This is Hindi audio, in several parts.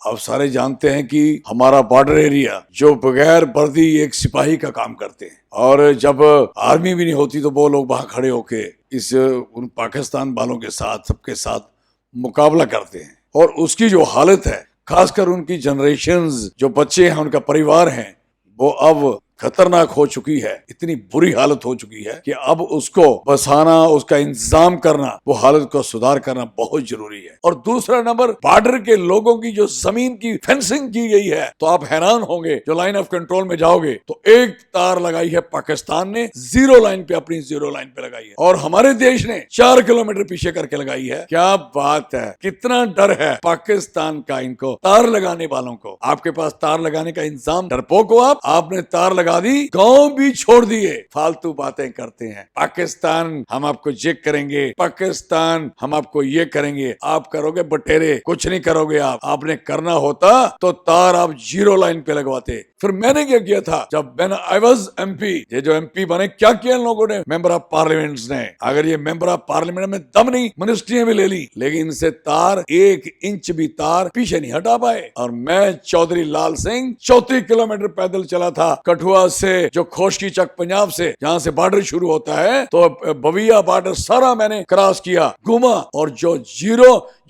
आप सारे जानते हैं कि हमारा बॉर्डर एरिया जो बगैर वर्दी एक सिपाही का काम करते हैं, और जब आर्मी भी नहीं होती तो वो लोग वहां खड़े होके इस उन पाकिस्तान वालों के साथ सबके साथ मुकाबला करते हैं। और उसकी जो हालत है, खासकर उनकी जनरेशंस, जो बच्चे हैं, उनका परिवार है, वो अब खतरनाक हो चुकी है। इतनी बुरी हालत हो चुकी है कि अब उसको बसाना, उसका इंतजाम करना, वो हालत को सुधार करना बहुत जरूरी है। और दूसरा नंबर, बॉर्डर के लोगों की जो जमीन की फेंसिंग की गई है, तो आप हैरान होंगे, जो लाइन ऑफ कंट्रोल में जाओगे तो एक तार लगाई है पाकिस्तान ने, जीरो लाइन पे, अपनी जीरो लाइन पे लगाई है, और हमारे देश ने 4 किलोमीटर पीछे करके लगाई है। क्या बात है, कितना डर है पाकिस्तान का इनको, तार लगाने वालों को। आपके पास तार लगाने का इंतजाम, डरपोक हो आपने तार लगा दी, गांव भी छोड़ दिए, फालतू बातें करते हैं। पाकिस्तान हम आपको चेक करेंगे, पाकिस्तान हम आपको ये करेंगे, आप करोगे बटेरे, कुछ नहीं करोगे आप। आपने करना होता तो तार आप जीरो लाइन पे लगवाते। फिर मैंने क्या किया था, जब मैंने आई वाज एमपी, ये जो एमपी बने, क्या किया इन लोगों ने, मेंबर ऑफ पार्लियामेंट ने, अगर ये मेंबर ऑफ पार्लियामेंट में दम नहीं, मिनिस्ट्रियां भी ले ली, लेकिन इनसे तार 1 इंच भी तार पीछे नहीं हटा पाए। और मैं चौधरी लाल सिंह 34 किलोमीटर पैदल चला था, कठुआ से, जो खोशकी चक पंजाब से, जहां से बॉर्डर शुरू होता है, तो बविया बॉर्डर सारा मैंने क्रॉस किया, घूमा, और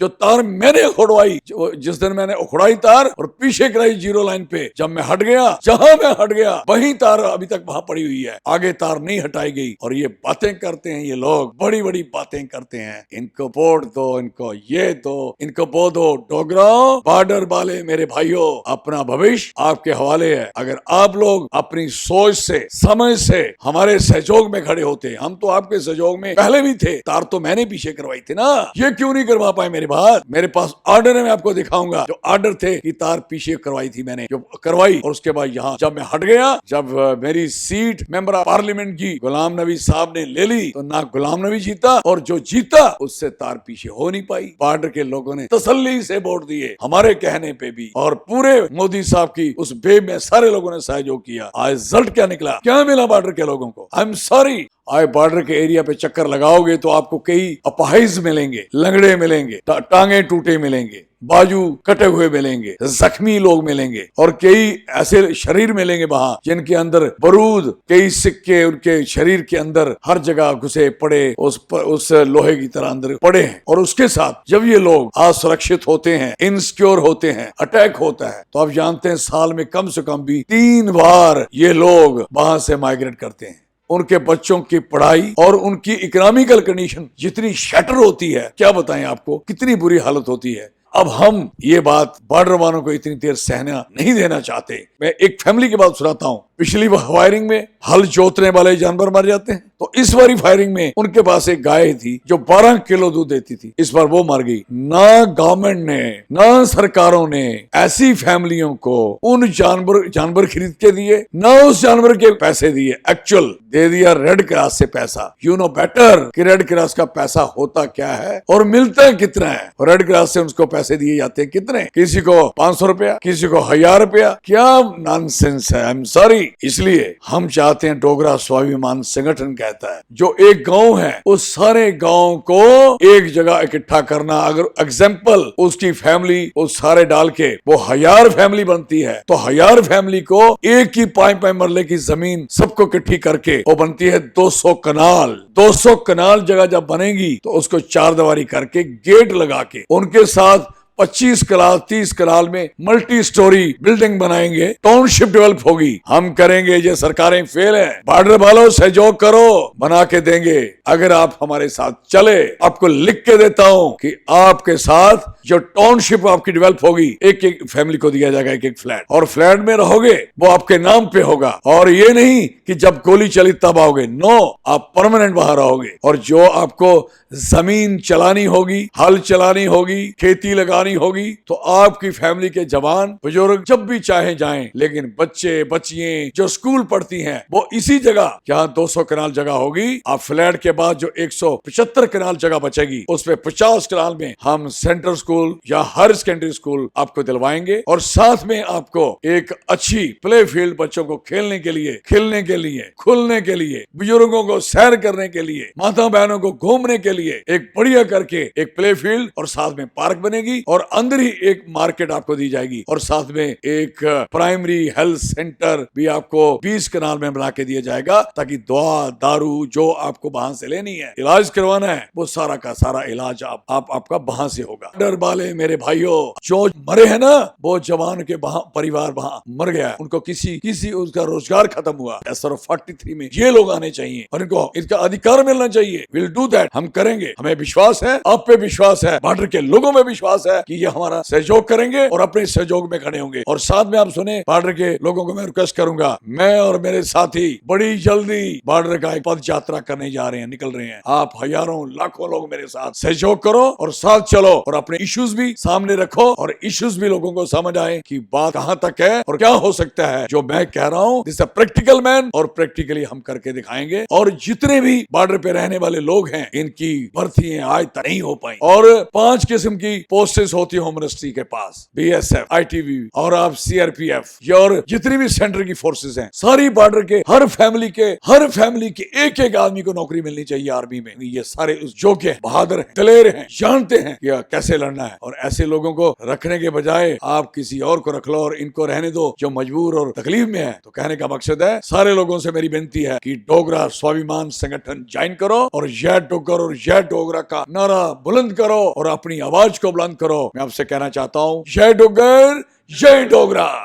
जो तार मैंने उखड़वाई, जिस दिन मैंने उखड़ाई तार और पीछे कराई जीरो लाइन पे, जब मैं हट गया, जहां मैं हट गया वहीं तार अभी तक वहां पड़ी हुई है, आगे तार नहीं हटाई गई। और ये बातें करते हैं ये लोग, बड़ी बड़ी बातें करते हैं, इनको वोट दो, इनको ये दो, इनको वो दो। डोगराओ, बॉर्डर वाले मेरे भाइयों, अपना भविष्य आपके हवाले है। अगर आप लोग अपनी सोच से, समझ से हमारे सहयोग में खड़े होते, हम तो आपके सहयोग में पहले भी थे, तार तो मैंने पीछे करवाई थी ना, ये क्यों नहीं करवा पाए मेरे बात। मेरे पास ऑर्डर है, मैं आपको दिखाऊंगा, जो ऑर्डर थे कि तार पीछे करवाई थी मैंने, जो करवाई। और उसके बाद यहाँ जब मैं हट गया, जब मेरी सीट मेंबर ऑफ पार्लियामेंट की गुलाम नबी साहब ने ले ली, तो ना गुलाम नबी जीता, और जो जीता उससे तार पीछे हो नहीं पाई। बॉर्डर के लोगों ने तसल्ली से वोट दिए, हमारे कहने पे भी, और पूरे मोदी साहब की उस बेब में सारे लोगों ने सहयोग किया। आज रिजल्ट क्या निकला, क्या मिला बॉर्डर के लोगों को? आई एम सॉरी, आए बॉर्डर के एरिया पे चक्कर लगाओगे तो आपको कई अपाहिज मिलेंगे, लंगड़े मिलेंगे, टांगे टूटे मिलेंगे, बाजू कटे हुए मिलेंगे, जख्मी लोग मिलेंगे, और कई ऐसे शरीर मिलेंगे वहां जिनके अंदर बरूद, कई सिक्के उनके शरीर के अंदर हर जगह घुसे पड़े, उस लोहे की तरह अंदर पड़े हैं। और उसके साथ जब ये लोग असुरक्षित होते हैं, इनसिक्योर होते हैं, अटैक होता है, तो आप जानते हैं साल में कम से कम भी 3 बार ये लोग वहां से माइग्रेट करते हैं। उनके बच्चों की पढ़ाई और उनकी इकोनॉमिकल कंडीशन जितनी शटर होती है, क्या बताएं आपको, कितनी बुरी हालत होती है। अब हम ये बात बॉर्डर वालों को इतनी देर सहना नहीं देना चाहते। मैं एक फैमिली की बात सुनाता हूँ। पिछली फायरिंग में हल जोतने वाले जानवर मर जाते हैं, तो इस बारी फायरिंग में उनके पास एक गाय थी जो 12 किलो दूध देती थी, इस बार वो मर गई। ना गवर्नमेंट ने, ना सरकारों ने ऐसी फैमिलियों को उन जानवर खरीद के दिए, ना उस जानवर के पैसे दिए, एक्चुअल दे दिया रेड क्रॉस से पैसा। यू नो बेटर कि रेड क्रॉस का पैसा होता क्या है और मिलता है कितना है। रेड क्रॉस से उसको पैसे दिए जाते हैं कितने, किसी को 500 रुपया, किसी को 1000 रुपया। क्या नॉनसेंस है। I am sorry. इसलिए हम चाहते हैं, डोगरा स्वाभिमान संगठन कहता है, जो एक गांव है उस सारे गांव को एक जगह इकट्ठा करना। अगर एग्जाम्पल उसकी फैमिली उस सारे डाल के वो 1000 फैमिली बनती है, तो 1000 फैमिली को एक ही 5 मरले की जमीन सबको इकट्ठी करके वो बनती है 200 कनाल। 200 कनाल जगह जब बनेगी तो उसको 4 दीवारी करके गेट लगा के उनके साथ 25 कनाल 30 कनाल में मल्टी स्टोरी बिल्डिंग बनाएंगे, टाउनशिप डेवलप होगी। हम करेंगे। ये सरकारें फेल है, बॉर्डर वालों सहयोग करो, बना के देंगे। अगर आप हमारे साथ चले, आपको लिख के देता हूं कि आपके साथ जो टाउनशिप आपकी डेवलप होगी, एक एक फैमिली को दिया जाएगा एक फ्लैट, और फ्लैट में रहोगे वो आपके नाम पे होगा। और ये नहीं कि जब गोली चली तब आओगे, नो, आप परमानेंट वहां रहोगे। और जो आपको जमीन चलानी होगी, हल चलानी होगी, खेती लगानी होगी, तो आपकी फैमिली के जवान बुजुर्ग जब भी चाहे जाएं, लेकिन बच्चे बच्चियां जो स्कूल पढ़ती हैं वो इसी जगह, जहां 200 कनाल जगह होगी, आप फ्लैट के बाद जो 175 कनाल जगह बचेगी, उसमें 50 कनाल में हम सेंटर स्कूल या हायर सेकेंडरी स्कूल आपको दिलवाएंगे और साथ में आपको एक अच्छी प्ले फील्ड बच्चों को खेलने के लिए, खिलने के लिए, खुलने के लिए, बुजुर्गों को सैर करने के लिए, माता बहनों को घूमने के लिए एक बढ़िया करके एक प्ले फील्ड और साथ में पार्क बनेगी और अंदर ही एक मार्केट आपको दी जाएगी और साथ में एक प्राइमरी हेल्थ सेंटर भी आपको 20 कनाल में बना के दिया जाएगा ताकि दवा दारू जो आपको वहां से लेनी है, इलाज करवाना है, वो सारा का सारा इलाज आपका वहां से होगा। डर वाले मेरे भाइयों, जो मरे हैं ना, वो जवान के परिवार वहां मर गया, उनको किसी उसका रोजगार खत्म हुआ। SR43 में ये लोग आने चाहिए और इनको इसका अधिकार मिलना चाहिए। विल डू दैट, हम करेंगे। हमें विश्वास है, आप पे विश्वास है, बॉर्डर के लोगों में विश्वास है कि ये हमारा सहयोग करेंगे और अपने सहयोग में खड़े होंगे। और साथ में आप सुने, बॉर्डर के लोगों को मैं रिक्वेस्ट करूंगा, मैं और मेरे साथी बड़ी जल्दी बॉर्डर का एक पद यात्रा करने जा रहे हैं, निकल रहे हैं। आप हजारों लाखों लोग मेरे साथ सहयोग करो और साथ चलो और अपने इश्यूज भी सामने रखो और इश्यूज भी लोगों को समझ आए कि बात कहां तक है और क्या हो सकता है। जो मैं कह रहा हूं, दिस अ प्रैक्टिकल मैन, और प्रैक्टिकली हम करके दिखाएंगे। और जितने भी बॉर्डर पे रहने वाले लोग हैं, इनकी भर्ती आज तक नहीं हो पाई और 5 किस्म की पोस्टेस होती है होम मिनिस्ट्री के पास, BSF, ITV और आप CRPF और जितनी भी सेंटर की फोर्सेस हैं, सारी बॉर्डर के हर फैमिली के एक आदमी को नौकरी मिलनी चाहिए आर्मी में। ये सारे उस योग्य हैं, बहादुर हैं, दलेर हैं, जानते हैं कि कैसे लड़ना है। और ऐसे लोगों को रखने के बजाय आप किसी और को रख लो और इनको रहने दो जो मजबूर और तकलीफ में है। तो कहने का मकसद है, सारे लोगों से मेरी विनती है कि डोगरा स्वाभिमान संगठन ज्वाइन करो और जय डोगर और जय डोगरा का नारा बुलंद करो और अपनी आवाज को बुलंद करो। मैं आपसे कहना चाहता हूं, जय डोगर, जय डोगरा।